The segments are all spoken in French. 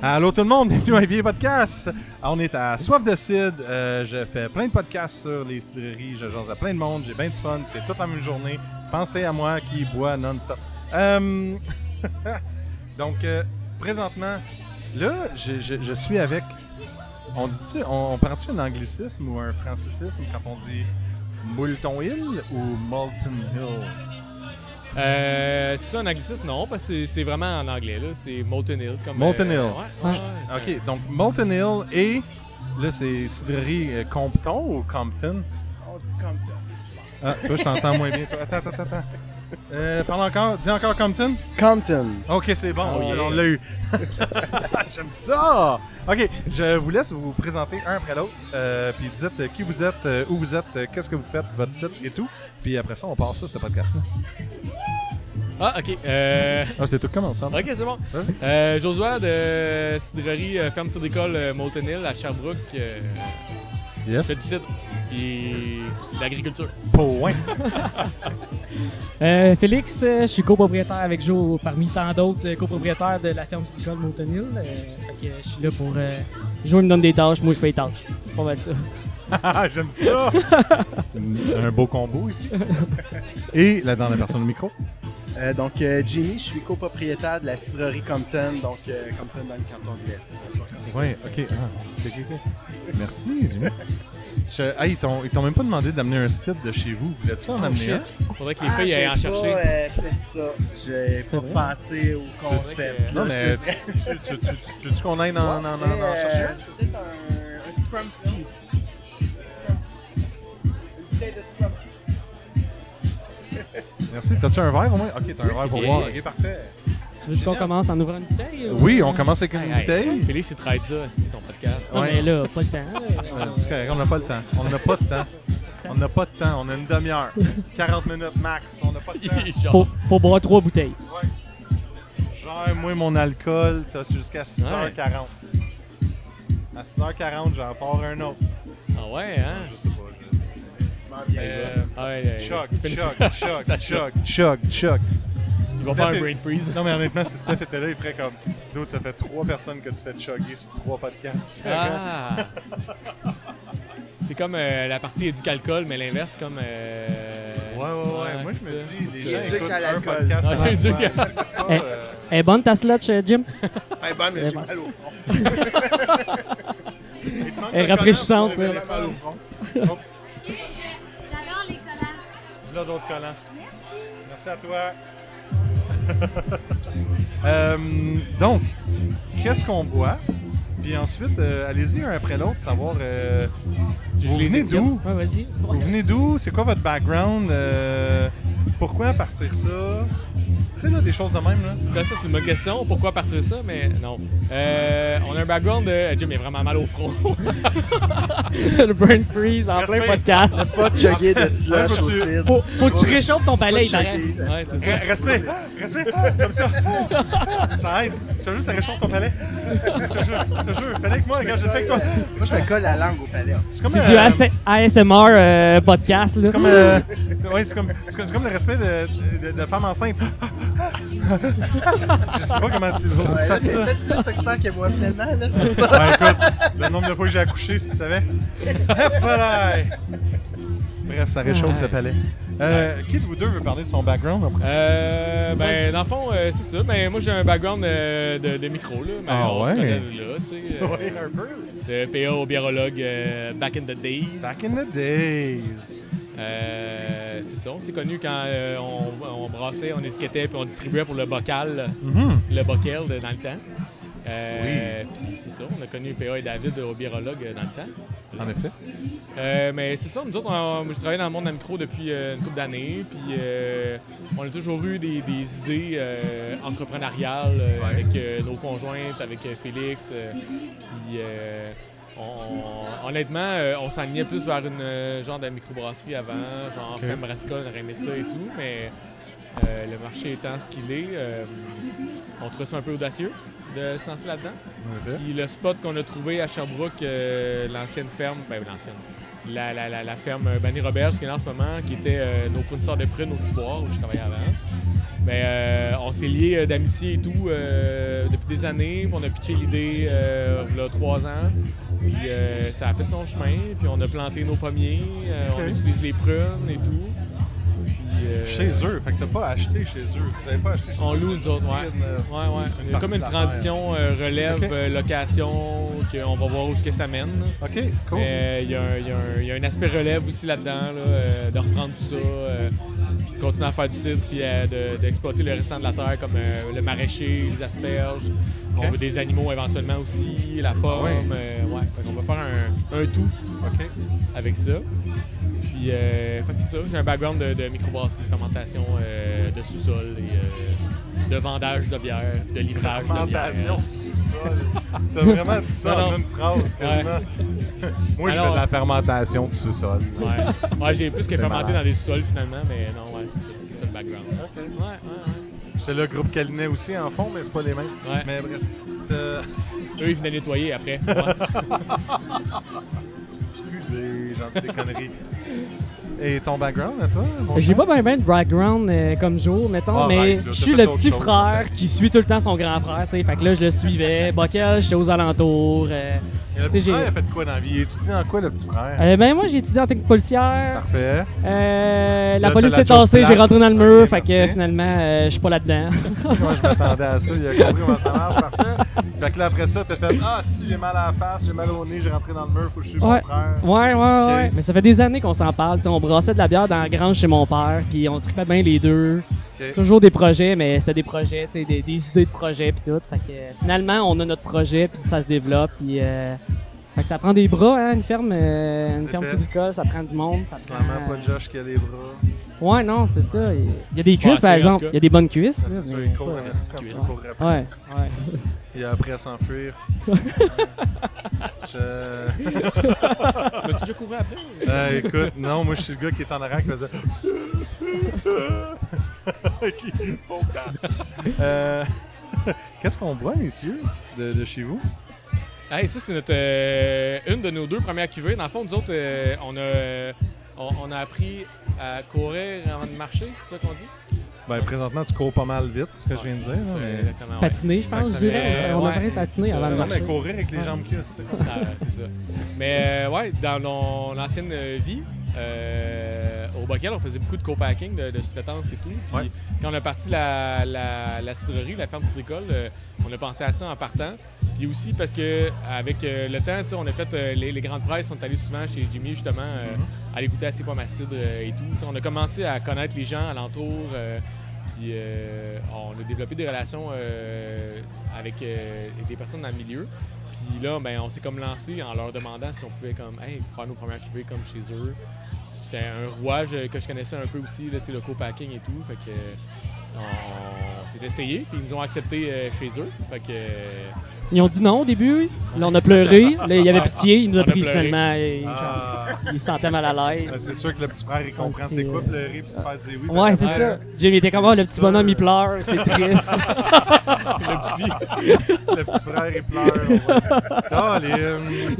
Allô tout le monde, bienvenue à IBA Podcast. On est à Soif de Cidre. Je fais plein de podcasts sur les cidreries. Je jase à plein de monde. J'ai bien du fun. C'est toute la même journée. Pensez à moi qui boit non-stop. Donc, présentement, là, je suis avec... On parle-tu un anglicisme ou un francicisme quand on dit Moulton Hill ou Molten Hill? C'est un anglicisme? Non, parce que c'est vraiment en anglais. Là. C'est Molten Hill. Comme, Molten Hill. Ouais, OK, donc Molten Hill et... Là, c'est cidrerie Compton ou Compton? On dit Compton, je pense. Ah, tu vois, je t'entends moins bien. Attends. Parle encore. Dis encore Compton? Compton. OK, c'est bon. Oh, yeah. On l'a eu. J'aime ça! OK, je vous laisse vous présenter un après l'autre. Puis dites qui vous êtes, où vous êtes, qu'est-ce que vous faites, votre titre et tout. Puis après ça, on passe ça, ce podcast-là. Ah, OK. C'est tout commence, ça. OK, c'est bon. Josué de cidrerie Ferme Cidricole Molten Hill à Sherbrooke. Je fais du cidre et de l'agriculture. Point. Félix, je suis copropriétaire avec Joe parmi tant d'autres copropriétaires de la ferme Cidricole Molten Hill. Fait que je suis là pour... Joe me donne des tâches, moi je fais les tâches. C'est pas mal ça. J'aime ça! Un beau combo ici. Et la dernière personne au micro. Donc, Jimmy, je suis copropriétaire de la cidrerie Compton, donc Compton dans le canton de l'Est. Oui, OK. OK. Merci, Jimmy. Hey, ils t'ont même pas demandé d'amener un site de chez vous. Voulais-tu en amener un? Faudrait que les filles aillent en chercher. J'ai pas fait ça. J'ai pas pensé au concept. Non, mais tu veux qu'on aille en chercher? Peut-être un scrum free. Une bouteille de scrum. Merci. T'as-tu un verre au moins? Ok, t'as un verre pour bien. boire. Ok, parfait. Tu veux qu'on commence en ouvrant une bouteille? Oui, on commence avec une bouteille. Félix, il trade ça, c'est ton podcast. Non, Ouais. mais là, pas le temps. C'est correct, on n'a pas le temps. On a une demi-heure. 40 minutes max. On n'a pas de temps. Pour boire 3 bouteilles. Ouais. Genre, moi, mon alcool, t'as jusqu'à 6h40. À 6h40, j'en pars un autre. Ah ouais, hein? Je sais pas. Chug. Il va faire un brain freeze. Non, mais honnêtement, si Steph était là, il ferait comme d'autres, ça fait 3 personnes que tu fais chugger sur 3 podcasts. Ah! C'est comme la partie éduque alcool, mais l'inverse, comme. Ouais. Moi, je me dis, les gens Éduque écoutent à un l'alcool. podcast. Ah, éduque. Elle est bonne ta slotch, Jim? Ben, mais j'ai mal au front. Elle est rafraîchissante. J'ai vraiment mal au front. Oh, J'adore les collants. là, d'autres collants. Merci à toi. Donc, qu'est-ce qu'on boit? Puis ensuite, allez-y un après l'autre, savoir vous venez d'où? Ouais, vas-y. Vous venez d'où? C'est quoi votre background? Pourquoi partir ça? Tu sais, là, des choses de même, là. Ça, c'est une bonne question. Pourquoi partir ça? Mais non. On a un background de. Jim est vraiment mal au front. Le brain freeze en plein podcast. Pas de chugger de slush Ouais, au faut-tu- cidre. Faut que tu réchauffes ton palais, il Pas de paraît. chugger de Ouais, c'est ça. Respect! Comme ça! Ça aide! Je te jure, ça réchauffe ton palais! Je te jure, fallait que moi, regarde, je le fais avec toi! Moi, je me colle la langue au palais. C'est comme, C'est du ASMR podcast, là. c'est comme, ouais, c'est comme le respect de femme enceinte. Je sais pas comment tu Ouais, là, fasses c'est ça. peut-être plus expert que moi, finalement, là, c'est ça. Ouais, écoute, le nombre de fois que j'ai accouché, si tu savais. Hop là! Bref, ça réchauffe le palais. Qui de vous deux veut parler de son background après? Ben, dans le fond, c'est ça. Ben, moi, j'ai un background de micro, là. Mais Ah on se ouais? connaît là, tu sais. Ouais, un peu. De PA au biérologue back in the days. Back in the days. C'est ça, on s'est connus quand on brassait, on étiquetait puis on distribuait pour le bocal, Mhm. le bockel dans le temps. Oui. Puis c'est ça, on a connu PA et David au biérologue dans le temps. En effet. Mais c'est ça, nous autres, je travaille dans le monde de la micro depuis une couple d'années, puis on a toujours eu des idées entrepreneuriales avec nos conjointes, avec Félix, puis honnêtement, on s'alignait plus vers une genre de microbrasserie avant, genre Ferme Brassicole, on aurait aimé ça et tout, mais Le marché étant ce qu'il est, on trouve ça un peu audacieux de se lancer là-dedans. Okay. Puis le spot qu'on a trouvé à Sherbrooke, l'ancienne ferme, la ferme Banny Roberge qui est là en ce moment, qui était nos fournisseurs de prunes au Ciboire où je travaillais avant. On s'est liés d'amitié et tout depuis des années. Puis on a pitché l'idée il y a 3 ans. Puis ça a fait son chemin. Puis on a planté nos pommiers. On utilise les prunes et tout. Chez eux, fait que t'as pas acheté chez eux. Vous avez pas acheté chez eux. On loue nous autres, ouais. Il y a comme une transition relève, location, qu'on va voir où ce que ça mène. OK, cool. Il y a un aspect relève aussi là-dedans, de reprendre tout ça, puis de continuer à faire du cidre, puis d'exploiter le restant de la terre, comme le maraîcher, les asperges. On veut des animaux éventuellement aussi, la pomme. Fait qu'on va faire un tout avec ça. Puis, c'est ça, j'ai un background de microbrasserie, de fermentation, de sous-sol et de vendage de bière, de livrage de bière. Fermentation de sous-sol. T'as vraiment dit ça en une phrase, quasiment. Moi, je fais de la fermentation de sous-sol. Ouais, j'ai plus que fermenté dans des sous-sols finalement, mais non, c'est ça le background. OK. J'étais là, groupe Calinet aussi en fond, mais c'est pas les mêmes. Ouais. Mais bref. Eux, ils venaient nettoyer après. Excusez, j'en dis des conneries. Et ton background à toi? J'ai pas bien de background comme Joe, mettons, mais je suis le petit frère qui suit tout le temps son grand frère, tu sais. Fait que là, je le suivais. Bockel, j'étais aux alentours. Et le petit frère, il a fait quoi dans la vie? Il étudie en quoi, le petit frère? Ben moi, j'ai étudié en technique policière. Parfait. La police s'est tassée, j'ai rentré dans le mur, fait que finalement, je suis pas là-dedans. Moi, je m'attendais à ça. Il a compris comment ça marche, parfait. Fait que là, après ça, t'as fait « Ah, si j'ai mal à la face, j'ai mal au nez, j'ai rentré dans le mur, faut que je suive mon frère. » Ouais. Mais ça fait des années qu'on s'en parle. T'sais, on brassait de la bière dans la grange chez mon père, puis on tripait bien les deux. Toujours des projets, mais c'était des projets, des idées de projets, puis tout. Fait que finalement, on a notre projet, puis ça se développe, puis... Fait que ça prend des bras, hein, une ferme civica, ça prend du monde. Ça prend... Clairement pas Josh qui a les bras. Ouais, non, c'est ça. Il y a des cuisses, par exemple. Il y a des bonnes cuisses. C'est sûr, il court cuisses. Ouais. Il a appris à s'enfuir. Tu m'as-tu déjà couru après? Écoute, non, moi je suis le gars qui est en arrière qui faisait... Qu'est-ce qu'on boit, messieurs, de chez vous? Hey, ça, c'est notre une de nos 2 premières cuvées. Dans le fond, nous autres, on a appris à courir avant de marcher, c'est ça qu'on dit? Ben, présentement, tu cours pas mal vite, ce que je viens de dire. Mais... Patiner, je pense, je dirais. On a appris à patiner avant de marcher. Mais courir avec les jambes cuisses, c'est ça. Mais dans l'ancienne vie, au Bockel, on faisait beaucoup de co-packing, de sous-traitance et tout. Puis quand on a parti la cidrerie, la ferme cidricole, on a pensé à ça en partant. Puis aussi parce que avec le temps, on a fait les grandes presses, on est allé souvent chez Jimmy justement aller goûter à ses pommes à cidre et tout. T'sais, on a commencé à connaître les gens alentour. Puis on a développé des relations avec des personnes dans le milieu. Puis là, ben, on s'est comme lancé en leur demandant si on pouvait comme faire nos premières cuvées comme chez eux. C'est un rouage que je connaissais un peu aussi, là, le co-packing et tout. Fait que on s'est essayé, puis ils nous ont accepté chez eux. Fait que ils ont dit non au début. Là, on a pleuré. Là, il y avait pitié. Il nous a pris finalement. Il se sentait mal à l'aise. C'est sûr que le petit frère, il comprend c'est quoi pleurer puis se faire dire oui. Ouais, c'est ça. Jimmy était comme le petit bonhomme, il pleure. C'est triste. le petit frère, il pleure.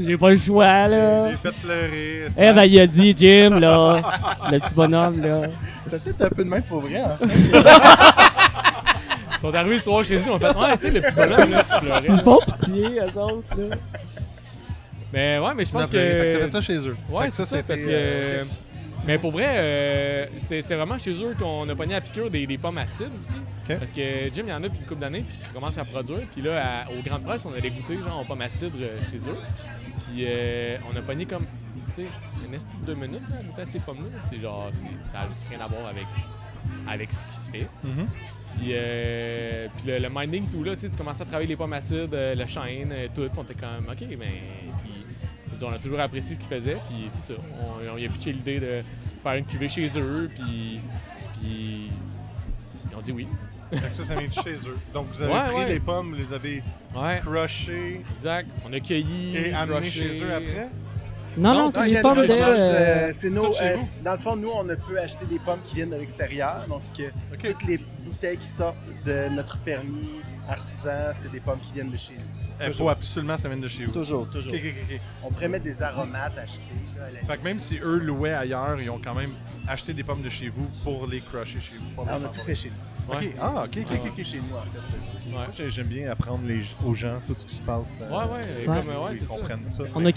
J'ai pas le choix, là. Il est fait pleurer. Ben, il a dit, Jim, là. Le petit bonhomme, là. C'était peut-être un peu de même pour vrai, en fait. Ils sont arrivés ce soir chez eux, ils ont fait « tu sais, le petit bonhomme, là, qui pleurait. » Ils font pitié, eux autres, là. Mais ouais, mais je pense que... Fait que t'as fait ça chez eux. Ouais, c'est ça, parce que... Mais pour vrai, c'est vraiment chez eux qu'on a pogné à piqûre des pommes acides aussi. Parce que Jim, il y en a depuis une couple d'années, puis il commence à produire. Puis là, aux grandes presses, on allait goûter genre aux pommes acides chez eux. Puis on a pogné comme, tu sais, une estie de 2 minutes à goûter à ces pommes-là. C'est genre, ça a juste rien à voir avec ce qui se fait. Puis le minding, tout là, tu commences à travailler les pommes acides, le chêne, tout. Puis on était comme, OK, mais. Puis, on a toujours apprécié ce qu'ils faisaient. Puis c'est ça. On y a pitché l'idée de faire une cuvée chez eux. Puis ils ont dit oui. Fait que ça vient de chez eux. Donc vous avez pris les pommes, vous les avez crushées. Exact. On a cueilli. Et amené chez eux après? Non, c'est Non, des j'ai pommes tout de... juste, c'est nos, tout chez vous. dans le fond, nous, on ne peut acheter des pommes qui viennent de l'extérieur. Donc, toutes les bouteilles qui sortent de notre permis artisan, c'est des pommes qui viennent de chez nous. Il faut absolument que ça vienne de chez vous. Toujours. Ok. On pourrait mettre des aromates achetés. Là, à la Fait que même si eux louaient ailleurs, ils ont quand même acheté des pommes de chez vous pour les crusher chez vous. on a tout fait chez nous. Ok. Ouais. Ah, ok. Chez nous, en fait. Moi, j'aime bien apprendre aux gens tout ce qui se passe. C'est ils ça. comprennent tout. On a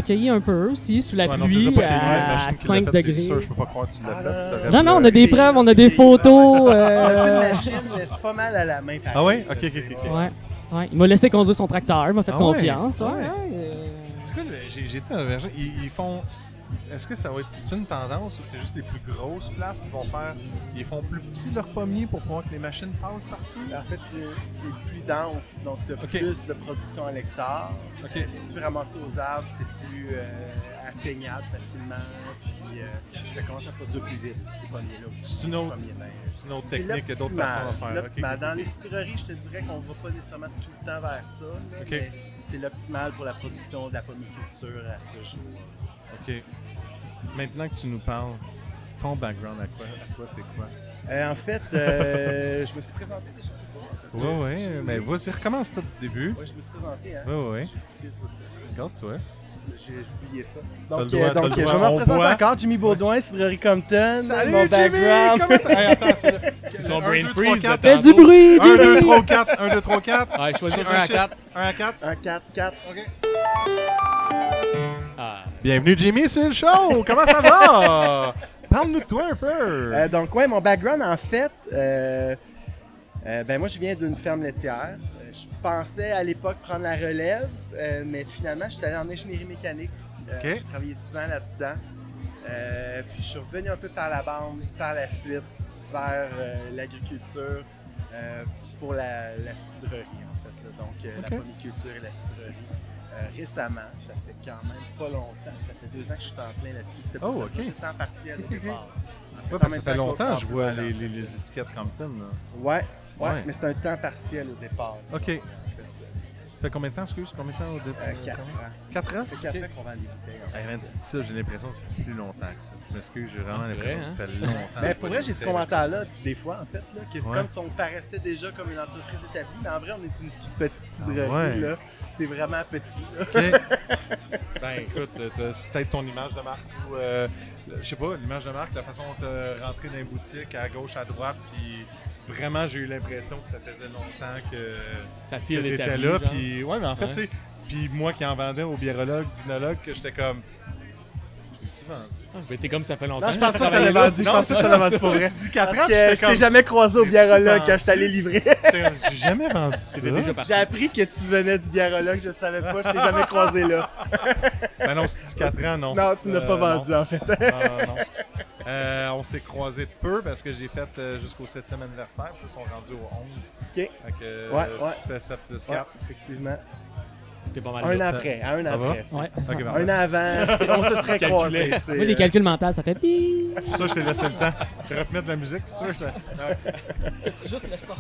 cueilli un peu aussi, sous la Ouais, non, tu pluie, sais pas qu'il y a une à machine qui l'a 5 fait, c'est degrés. sûr, je peux pas croire que tu l'as Ah, fait. non, Non, on a des preuves, on a des photos. On a pas de machine, mais c'est pas mal à la main. Pareil, Ah ouais? là, Ok. Ouais. Il m'a laissé conduire son tracteur, il m'a fait Ah confiance. ouais? Ouais. C'est quoi, j'ai été à Verger, ils font... Est-ce que ça va être c'est une tendance ou c'est juste les plus grosses places qui vont faire... Ils font plus petits leurs pommiers pour pouvoir que les machines passent partout? En fait, c'est plus dense, donc tu as Ok. plus de production à l'hectare. Ok. Si tu veux ramasser aux arbres, c'est plus atteignable facilement, puis ça commence à produire plus vite, ces pommiers-là aussi. C'est une les autre- pommiers nains. C'est une autre C'est technique que d'autres personnes vont l'optimal. C'est faire. l'optimal. Ok. Dans les cidreries, je te dirais qu'on ne va pas nécessairement tout le temps vers ça, là, Ok. mais c'est l'optimal pour la production de la pommiculture à ce jour. Ok. Maintenant que tu nous parles, ton background à toi, c'est quoi? En fait, je me suis présenté déjà. Ouais, mais vas-y, recommence tout du début. Ouais, je me suis présenté, hein. Ouais. J'ai skippé ce bout-là. Regarde-toi. J'ai oublié ça. T'as Donc, le droit, t'as le je vais droit. me On présenter voit. encore. Jimmy Baudouin, Cidrerie Compton. Salut mon Jimmy! background. Comment ça? Hey, attends, C'est son Un, brain deux, freeze. trois, de quatre. Fais tantôt. du bruit, 1, 2, Jimmy! 3, 4. 1, 2, 3, 4. Ah, choisis Un un à 4. 1 à 4. Un 4-4. OK. Ah. Bienvenue Jimmy sur le show! Comment ça va? Parle-nous de toi un peu. Donc, ouais, mon background, en fait, moi, je viens d'une ferme laitière. Je pensais à l'époque prendre la relève, mais finalement, je suis allé en ingénierie mécanique. Ok. J'ai travaillé 10 ans là-dedans. Puis je suis revenu un peu par la bande, par la suite, vers l'agriculture pour la cidrerie, en fait. Là. Donc, la Ok. pomiculture et la cidrerie. Récemment, ça fait quand même pas longtemps, ça fait 2 ans que je suis en plein là-dessus. C'était pour Oh, ça ok. que j'étais temps partiel au départ. En fait, Ouais, en parce que même ça fait temps que longtemps l'autre je vois emploi, là. les étiquettes Compton. Là. Ouais, Ouais. mais c'est un temps partiel au départ. Ok. En fait, Ça fait combien de temps, excuse? Combien de temps au début? 4 ans. 4 ans? Ça fait 4 ans qu'on vend des bouteilles. en fait. Hey, man, tu dis ça, j'ai l'impression que ça fait plus longtemps que ça. Je m'excuse, j'ai vraiment Ah, c'est l'impression vrai, que ça fait longtemps. Mais que pour je vrai, vois j'ai des ce commentaire-là, des fois, en fait, là, que c'est Ouais. comme si on paraissait déjà comme une entreprise établie, mais en vrai, on est une toute petite cidrerie, ouais. là. C'est vraiment petit, là. OK. Ben écoute, c'est peut-être ton image de marque ou, je sais pas, l'image de marque, la façon de rentrer dans les boutiques à gauche, à droite, puis vraiment, j'ai eu l'impression que ça faisait longtemps que Ça tu file étais établi, là. genre. Puis, ouais, mais en fait, Ouais. tu sais, puis moi qui en vendais aux biérologues, vinologues, que j'étais comme. Je l'ai-tu vendu? Mais t'es comme ça fait longtemps. Non, je pense pas que travailles t'en là. as vendu. Je pense pas que tu l'as vendu pour vrai. Tu dis 4 ans, Parce puis que j'étais je t'ai comme. jamais croisé au J'ai biérologue souvent quand je t'allais livrer. J'ai jamais vendu ça. T'étais déjà parti. J'ai appris que tu venais du biérologue, je savais pas, je t'ai jamais croisé là. Ben non, si tu dis 4 ans, non. Non, tu n'as pas vendu non. en fait. Non. On s'est croisés de peu parce que j'ai fait jusqu'au 7e anniversaire, puis ils sont rendus au 11. Ok. Fait que, Ouais. si tu fais 7 plus Ouais, 4. effectivement. T'es pas mal Un là. an après, un Ça an va? après. tu sais. Ouais. Ok, Un an avant, on se serait Calculé. croisés. tu sais. Moi, les calculs mentaux, ça fait pis. Pour ça, je t'ai laissé le temps. Je vais remettre de la musique, c'est sûr. C'est juste le son.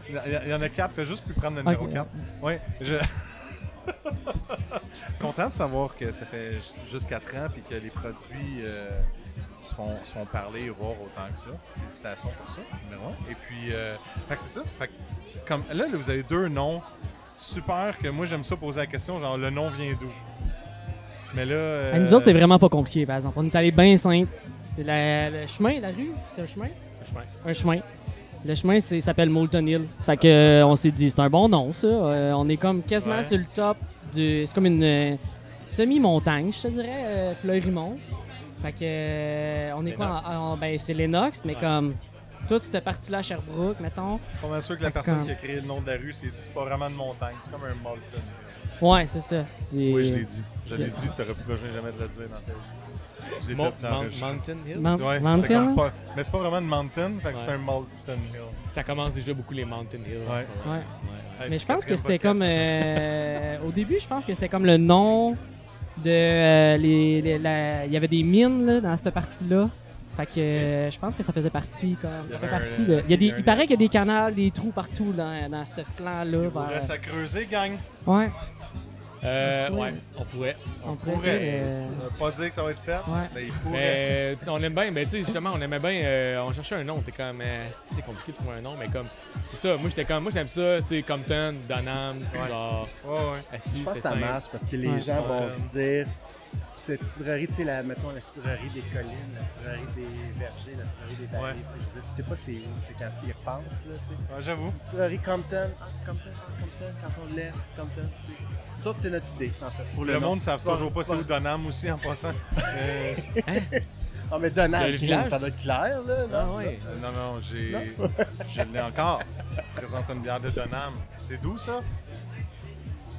Il y en a 4, fais juste plus prendre le numéro Ok. 4. Ouais, je. Content de savoir que ça fait juste 4 ans puis que les produits se font parler et voir autant que ça. Félicitations pour ça, numéro 1. Et puis, fait que c'est ça. Fait que, comme, là, vous avez 2 noms super que moi, j'aime ça poser la question, genre le nom vient d'où? Mais là. Nous autres, c'est vraiment pas compliqué, par exemple. On est allé bien simple. C'est le chemin, la rue, c'est un chemin? Un chemin. Le chemin, s'appelle Moulton Hill. Fait que on s'est dit, c'est un bon nom, ça. On est comme quasiment Ouais. sur le top du. C'est comme une semi-montagne, je te dirais, Fleurimont. Fait que on est quoi? Ben, c'est Lennox, mais Ouais. comme toute cette partie-là à Sherbrooke, mettons. Pas mal sûr que la personne qui a créé le nom de la rue s'est dit c'est pas vraiment une montagne, c'est comme un Moulton. Ouais, c'est ça. C'est... Oui, je l'ai dit. Je l'ai dit, t'aurais plus besoin jamais de le dire dans ta vie. Je l'ai fait, ça enregistré. Mountain Hill. Ouais, c'était Mountain? comme pas- mais c'est pas vraiment une mountain, fait que c'est Ouais. un Moulton Hill. Ça commence déjà beaucoup les Mountain Hill. en Ouais. ce moment. Ouais. Hey, Mais c'est je pense que le c'était quatrième comme. Au début, je pense que c'était comme le nom de. Il y avait des mines là, dans cette partie-là. Fait que je pense que ça faisait partie. Comme, Il y ça avait fait un, partie de. il y a un Il paraît qu'il y a lien. des canals, des trous partout dans ce flanc-là. Il vous reste à creuser, gang. Ouais. Ouais, on pourrait. On pourrait pourrait. essayer, Ça veut pas dire que ça va être fait, Ouais. mais il pourrait. Mais on aime bien, tu sais, justement, on aimait bien, on cherchait un nom, t'es comme, c'est compliqué de trouver un nom, mais comme, c'est ça, moi j'aime ça, tu sais, Compton, Donham, genre, Ouais. Asti, Je pense c'est que ça simple. marche parce que les Ouais. gens vont Ouais. se dire cette cidrerie, tu sais, mettons la cidrerie des collines, la cidrerie des vergers, la cidrerie des vallées. Ouais. Tu sais, je veux dire, tu sais pas c'est où, c'est quand tu y repenses. Là, tu sais. Ouais, j'avoue. Une cidrerie Compton, Compton, quand on laisse, Compton. Tu sais. Tout, c'est notre idée, en fait. Pour Le nom. monde ne savent Tu vas- toujours pas tu c'est vas- où Donham aussi en passant. Ah, mais Donald, Le village? ça doit être clair, là. Ah Non? ouais. Non, je l'ai encore. Je présente une bière de Donham. C'est d'où ça?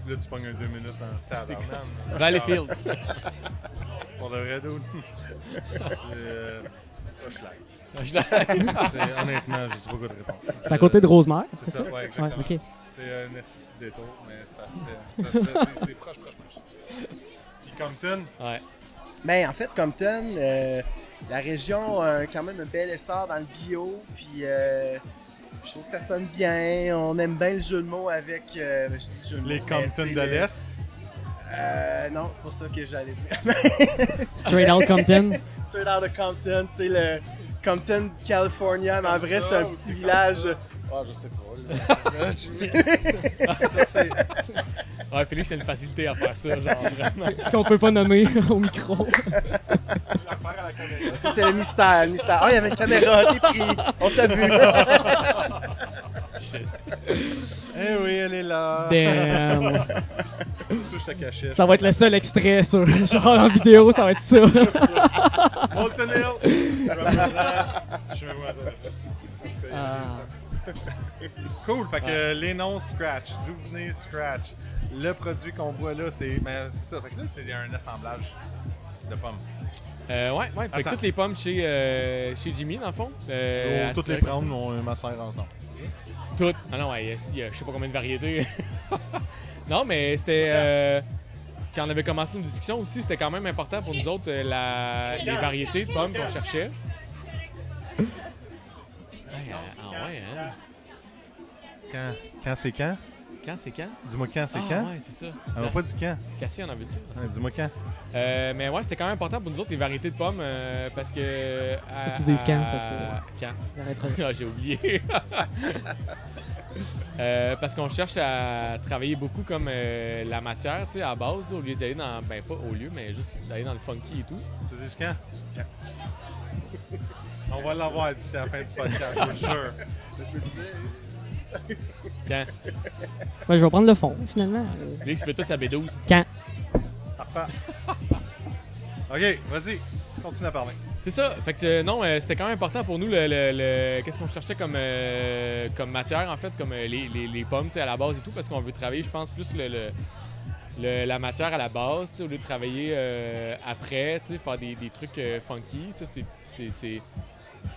Là, tu pognes un 2 minutes en tabarnane. Valleyfield. Pour le vrai dude. C'est Hochelag. Honnêtement, je sais pas quoi te répondre. C'est à côté de Rosemère, c'est C'est ça? ça, ouais, exactement. ok. C'est un esti de détour, mais ça se fait. C'est proche. Puis Compton, Ouais. Mais en fait, Compton, la région a quand même un bel essor dans le bio, puis je trouve que ça sonne bien. On aime bien le jeu de mots avec. Je dis jeu de les mots, mais, Compton tu de sais, l'Est. non, c'est pas ça que j'allais dire. Straight Out Compton. Straight out of Compton, c'est le Compton, California, mais en vrai, c'est un ou petit c'est village. comme Ah, je sais pas. Ça, c'est. Ouais, Félix, c'est une facilité à faire ça, genre, vraiment. Ce qu'on peut pas nommer au micro. L'affaire à la caméra. Ça, c'est le mystère. Ah, il y avait une caméra, t'es pris. On t'a vu. Shit. Eh oui, elle est là. Damn. Tu peux que je te cachais. Ça va être le seul extrait sur genre en vidéo, ça va être ça. Molten Hill. Je suis même en tout cas, il y a Ah. ça. Cool, fait que les noms Scratch, d'où venait Scratch? Le produit qu'on boit là, c'est ça, fait que là c'est un assemblage de pommes. Ouais, fait que Attends. toutes les pommes chez Jimmy, dans le fond. à Toutes les Cidrerie prendre, on macère ensemble. Toutes. Ah non, ouais, il y a je sais pas combien de variétés. Non, mais c'était. Quand on avait commencé nos discussions aussi, c'était quand même important pour nous autres les variétés de pommes qu'on cherchait. Ouais, hein? Quand c'est quand? Quand c'est quand? Dis-moi quand c'est Ah, quand? ouais, c'est ça. On m'a pas dit quand. Cassie, on en veut-tu? Ouais, dis-moi quand. Mais ouais, c'était quand même important pour nous autres, les variétés de pommes, parce que... Faut que tu dises quand, parce que- Quand? J'arrêterai. Ah, j'ai oublié. Parce qu'on cherche à travailler beaucoup comme la matière, tu sais, à base, au lieu d'y aller dans... Ben, pas au lieu, mais juste d'aller dans le funky et tout. Tu dis quand? On va l'avoir d'ici à la fin du podcast, je te jure. Je me disais. Quand? Ouais, je vais prendre le fond, finalement. Félix fait toute sa B12. Quand? Parfait. OK, vas-y, continue à parler. C'est ça. Fait que non, c'était quand même important pour nous qu'est-ce qu'on cherchait comme matière en fait, comme les pommes, tu sais, à la base et tout, parce qu'on veut travailler, je pense, plus la matière à la base, tu sais, au lieu de travailler après, tu sais, faire des trucs funky. Ça,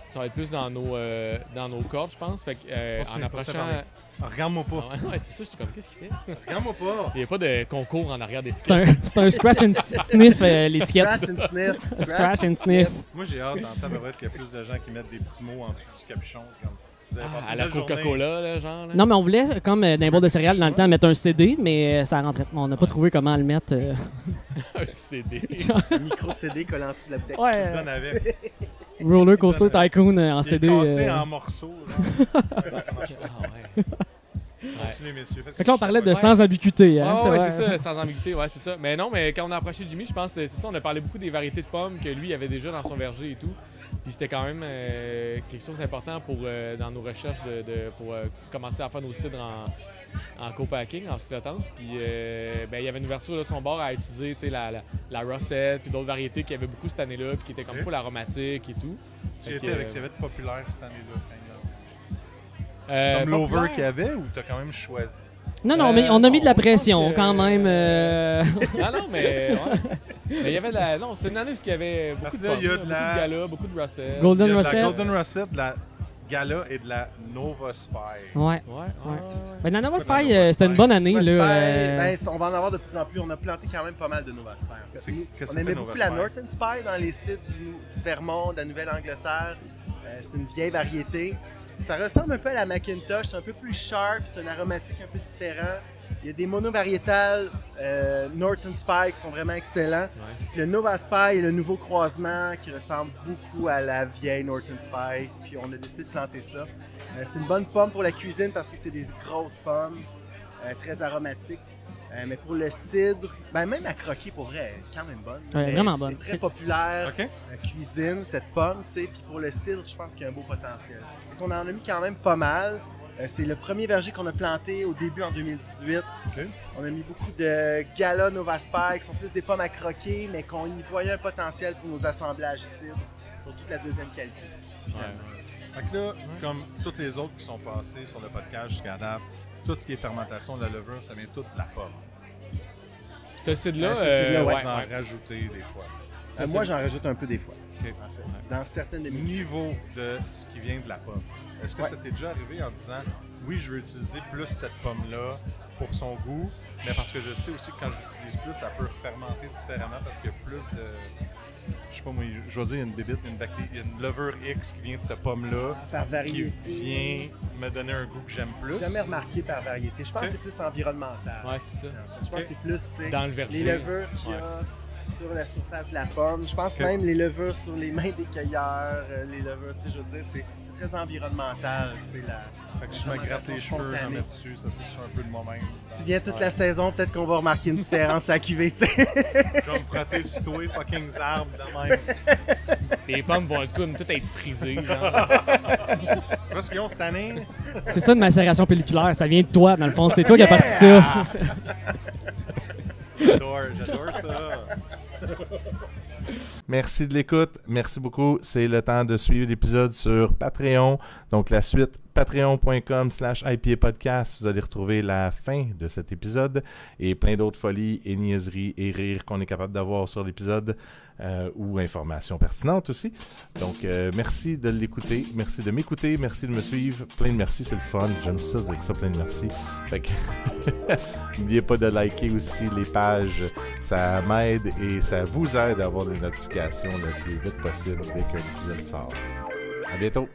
ça va être plus dans nos cordes, je pense. Fait que en Continue à approchant. parler. Regarde-moi pas. Ah ouais, c'est ça, j'étais comme, qu'est-ce qu'il fait? Regarde-moi pas. Il n'y a pas de concours en arrière d'étiquette. C'est un scratch and sniff, l'étiquette. Scratch and sniff. Scratch and sniff. Moi, j'ai hâte d'entendre qu'il y a plus de gens qui mettent des petits mots en dessous du capuchon. Comme, vous avez passé À une la belle journée. Coca-Cola, là, genre. Là. Non, mais on voulait, comme dans les boîtes de céréales dans le temps, mettre un CD, mais ça rentrait. On n'a pas trouvé comment le mettre. Un CD. Micro CD collant en dessous de la bouteille. Tu le Ouais, donnes avec. Roller Coaster Tycoon en Il est CD. cassé en morceaux. Là. Ouais, ça marche pas. Ah ouais. Continuez, messieurs. Fait que là, on parlait de Ouais. sans ambiguïté. Hein, Ouais, vrai. c'est ça, sans ambiguïté, ouais, c'est ça. Mais non, mais quand on a approché Jimmy, je pense que c'est ça, on a parlé beaucoup des variétés de pommes que lui avait déjà dans son verger et tout. Puis c'était quand même quelque chose d'important pour dans nos recherches pour commencer à faire nos cidres en co-packing, en sous-traitance. Puis ben, il y avait une ouverture de son bord à utiliser, tu sais, la Rossette, puis d'autres variétés qu'il y avait beaucoup cette année-là, puis qui étaient comme Ok. full aromatiques et tout. Tu Fait étais que, avec ce qui avait de populaire cette année-là. Comme populaire. l'over qu'il y avait ou t'as quand même choisi? Non, non, mais on a mis de la non, je pense pression que- quand même. Ah non, mais ouais. Mais il y avait de la... Non, c'était une année où il y avait beaucoup Parce de que là, pommes, il y a de beaucoup la- de galas, beaucoup de Rossette. Golden Il y a de Rossette. la Golden Rossette, de la Gala et de la Nova Spy. Ouais. Ouais. Ben, la Nova C'est quoi, Spy, la Nova c'était une Spy? bonne année. Nova Là, Spy, ben, on va en avoir de plus en plus. On a planté quand même pas mal de Nova Spy. En fait. C'est- Nous, qu'est-ce on que aimait c'est, beaucoup Nova la Spy? Norton Spy dans les sites du Vermont, de la Nouvelle-Angleterre. C'est une vieille variété. Ça ressemble un peu à la Macintosh, c'est un peu plus sharp, c'est un aromatique un peu différent. Il y a des monovariétales Norton Spy qui sont vraiment excellents. Ouais. Le Nova Spy est le nouveau croisement qui ressemble beaucoup à la vieille Norton Spy. Puis on a décidé de planter ça. C'est une bonne pomme pour la cuisine parce que c'est des grosses pommes, très aromatiques. Mais pour le cidre, même à croquer, pour vrai, elle est quand même bonne. Ouais, vraiment bonne. Elle est très populaire OK. en cuisine, cette pomme, tu sais. Puis pour le cidre, je pense qu'il y a un beau potentiel. Donc on en a mis quand même pas mal. C'est le premier verger qu'on a planté au début en 2018. OK. On a mis beaucoup de Gala Nova Spy qui sont plus des pommes à croquer, mais qu'on y voyait un potentiel pour nos assemblages cidre, pour toute la deuxième qualité, finalement. Fait que là, comme toutes les autres qui sont passées sur le podcast jusqu'à date, tout ce qui est fermentation de la levure, ça vient tout de la pomme. Ce cidre-là, Ce cidre-là, Vous ouais. en rajoutez des fois. Moi, j'en rajoute un peu des fois, OK. en fait. Dans certaines de Au mes niveau de ce qui vient de la pomme, est-ce que Ouais. ça t'est déjà arrivé en disant oui, je veux utiliser plus cette pomme-là pour son goût, mais parce que je sais aussi que quand j'utilise plus, ça peut fermenter différemment parce qu'il y a plus de. Je sais pas moi, je vais dire, il y a une bébite, il y a une levure X qui vient de cette pomme-là, par qui variété. vient me donner un goût que j'aime plus. Jamais remarqué par variété. Je pense Ok. que c'est plus environnemental. Ouais, c'est ça. En fait. Je pense que c'est plus, tu sais, Dans le verger. les levures qu'il y a sur la surface de la pomme. Je pense Ok. même les levures sur les mains des cueilleurs, les levures, tu sais, je veux dire, c'est très environnemental, tu sais, la... Fait que si je me gratte les cheveux, j'en mets dessus, ça se peut que je sois un peu de moi-même. Si tu viens toute la saison, peut-être qu'on va remarquer une différence à la cuvée, tu sais. Je vais me frotter sur toi, fucking arbres de même. Les pommes vont comme tout être frisées. Genre. Qu'est-ce qu'ils ont cette année? C'est ça une macération pelliculaire, ça vient de toi, dans le fond. C'est toi qui as parti ça. J'adore ça. Merci de l'écoute. Merci beaucoup. C'est le temps de suivre l'épisode sur Patreon. Donc, la suite, patreon.com/IPApodcast. Vous allez retrouver la fin de cet épisode et plein d'autres folies et niaiseries et rires qu'on est capable d'avoir sur l'épisode ou informations pertinentes aussi. Donc, merci de l'écouter. Merci de m'écouter. Merci de me suivre. Plein de merci. C'est le fun. J'aime ça dire ça. Plein de merci. Fait que n'oubliez pas de liker aussi les pages. Ça m'aide et ça vous aide à avoir des notifications le plus vite possible dès qu'un épisode sort. À bientôt!